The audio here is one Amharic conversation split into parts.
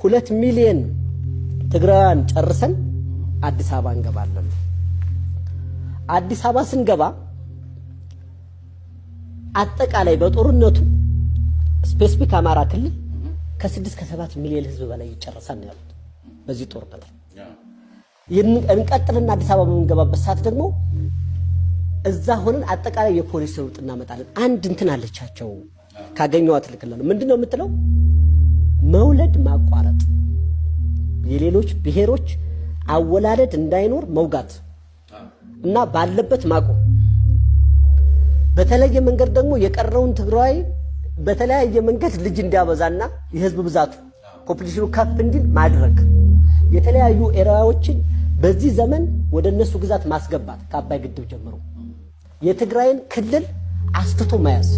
2 ሚሊዮን ትግራዋን ጨርሰን አዲስ አበባ እንገባለን። አዲስ አበባ ስንገባ አጠቃላይ በጦርነቱ ስፔሲፊክ አማራ ክልል ከ6 ከ7 ሚሊዮን ህዝብ በላይ ይጨርሳል ያሉት በዚህ ጦርነት። እንቀጥልና አዲስ አበባ በምንገባበት ሰዓት ደግሞ እዛ ሆነን አጠቃላይ የፖሊስ ለውጥ እናመጣለን። አንድ እንትን አለቻቸው ካገኘዋት ልክልኝ ምንድነው የምትለው? መውለድ ማቋረጥ፣ የሌሎች ብሔሮች አወላለድ እንዳይኖር መውጋት እና ባለበት ማቆም፣ በተለየ መንገድ ደግሞ የቀረውን ትግራይ በተለያየ መንገድ ልጅ እንዲያበዛና የህዝብ ብዛቱ ፖፑሌሽኑ ከፍ እንዲል ማድረግ፣ የተለያዩ ኤሪያዎችን በዚህ ዘመን ወደ እነሱ ግዛት ማስገባት ከአባይ ግድብ ጀምሮ የትግራይን ክልል አስፍቶ መያዝ፣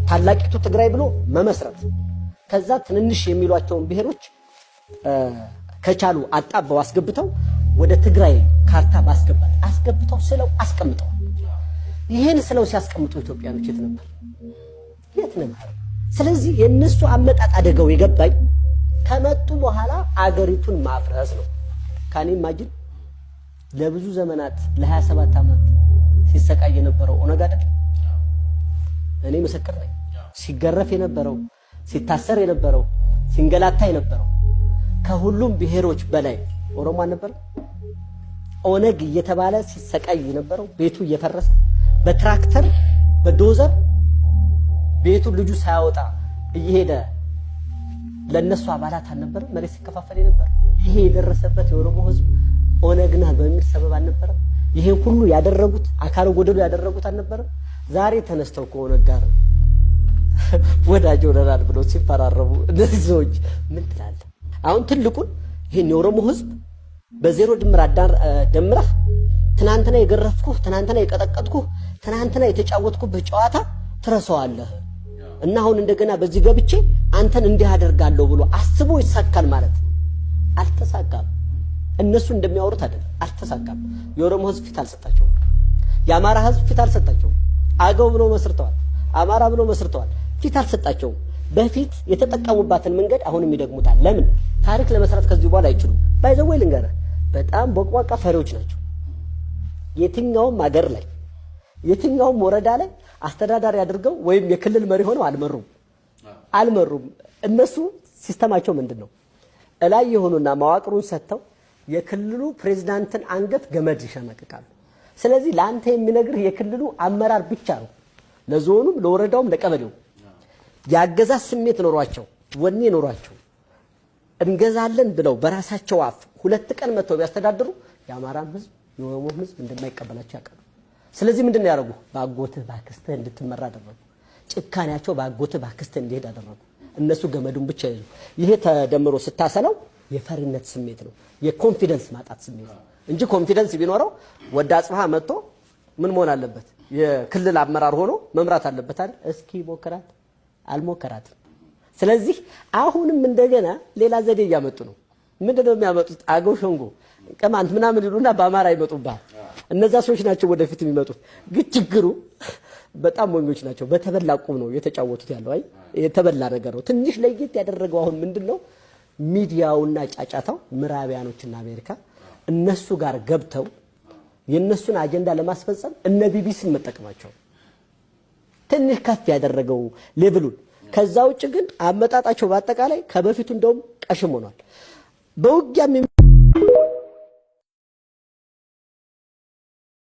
ታላቂቱ ትግራይ ብሎ መመስረት፣ ከዛ ትንንሽ የሚሏቸውን ብሔሮች ከቻሉ አጣበው አስገብተው ወደ ትግራይ ካርታ ማስገባት አስገብተው ስለው አስቀምጠው። ይሄን ስለው ሲያስቀምጡ ኢትዮጵያኖች የት ነበር? የት ነበር? ስለዚህ የነሱ አመጣጥ አደጋው የገባኝ ከመጡ በኋላ አገሪቱን ማፍረስ ነው። ካኔ ማጅን ለብዙ ዘመናት ለ27 ዓመት ሲሰቃይ የነበረው ኦነግ አይደል? እኔ ምስክር ነኝ። ሲገረፍ የነበረው፣ ሲታሰር የነበረው፣ ሲንገላታ የነበረው ከሁሉም ብሔሮች በላይ ኦሮሞ ነበር። ኦነግ እየተባለ ሲሰቃይ የነበረው ቤቱ እየፈረሰ በትራክተር በዶዘር ቤቱ ልጁ ሳያወጣ እየሄደ ለነሱ አባላት አልነበረ መሬት ሲከፋፈል የነበረ። ይሄ የደረሰበት የኦሮሞ ህዝብ ኦነግና በሚል ሰበብ አልነበረ። ይሄ ሁሉ ያደረጉት አካል ጎደሉ ያደረጉት አልነበረ። ዛሬ ተነስተው ከኦነግ ጋር ወዳጅ ሆነናል ብለው ሲፈራረሙ እነዚህ ሰዎች ምን ትላለህ? አሁን ትልቁን ይሄን የኦሮሞ ህዝብ በዜሮ ድምር ደምረህ ትናንትና የገረፍኩህ፣ ትናንትና የቀጠቀጥኩህ፣ ትናንትና የተጫወትኩብህ ጨዋታ ትረሳዋለህ እና አሁን እንደገና በዚህ ገብቼ አንተን እንዲህ አደርጋለሁ ብሎ አስቦ ይሳካል ማለት አልተሳካም። እነሱ እንደሚያወሩት አይደለም፣ አልተሳካም። የኦሮሞ ህዝብ ፊት አልሰጣቸውም። የአማራ ህዝብ ፊት አልሰጣቸውም። አገው ብሎ መስርተዋል፣ አማራ ብሎ መስርተዋል፣ ፊት አልሰጣቸውም። በፊት የተጠቀሙባትን መንገድ አሁንም ይደግሙታል። ለምን? ታሪክ ለመስራት ከዚህ በኋላ አይችሉም። ባይዘው ልንገርህ፣ በጣም ቦቅቧቃ ፈሪዎች ናቸው። የትኛውም አገር ላይ የትኛውም ወረዳ ላይ አስተዳዳሪ አድርገው ወይም የክልል መሪ ሆነው አልመሩም። እነሱ ሲስተማቸው ምንድነው? እላይ የሆኑና መዋቅሩን ሰጥተው የክልሉ ፕሬዝዳንትን አንገት ገመድ ይሸመቅቃሉ። ስለዚህ ለአንተ የሚነግርህ የክልሉ አመራር ብቻ ነው። ለዞኑም ለወረዳውም ለቀበሌው ያገዛዝ ስሜት ኖሯቸው ወኔ ኖሯቸው እንገዛለን ብለው በራሳቸው አፍ 2 ቀን መተው ቢያስተዳድሩ የአማራም ህዝብ የኦሮሞም ህዝብ እንደማይቀበላቸው ያውቃሉ። ስለዚህ ምንድነው ያደረጉ? ባጎትህ ባክስትህ እንድትመራ አደረጉ። ጭካኔያቸው ባጎትህ ባክስትህ እንዲሄድ አደረጉ። እነሱ ገመዱን ብቻ ይዙ። ይሄ ተደምሮ ስታሰለው የፈሪነት ስሜት ነው፣ የኮንፊደንስ ማጣት ስሜት ነው እንጂ ኮንፊደንስ ቢኖረው ወደ አጽፋ መጥቶ ምን መሆን አለበት? የክልል አመራር ሆኖ መምራት አለበት አይደል? እስኪ ሞከራት፣ አልሞከራትም። ስለዚህ አሁንም እንደገና ሌላ ዘዴ እያመጡ ነው። ምንድነው የሚያመጡት? አገው ሸንጎ ቅማንት ምናምን ይሉና በአማራ ይመጡባል። እነዛ ሰዎች ናቸው ወደፊት የሚመጡት። ግን ችግሩ በጣም ሞኞች ናቸው። በተበላ ቁም ነው የተጫወቱት ያለው። አይ የተበላ ነገር ነው። ትንሽ ለየት ያደረገው አሁን ምንድነው ሚዲያውና ጫጫታው ምዕራባውያኖችና አሜሪካ እነሱ ጋር ገብተው የነሱን አጀንዳ ለማስፈጸም እነ ቢቢሲን መጠቀማቸው ትንሽ ከፍ ያደረገው ሌቭሉን። ከዛ ውጭ ግን አመጣጣቸው በአጠቃላይ ከበፊቱ እንደውም ቀሽም ሆኗል። በውጊያም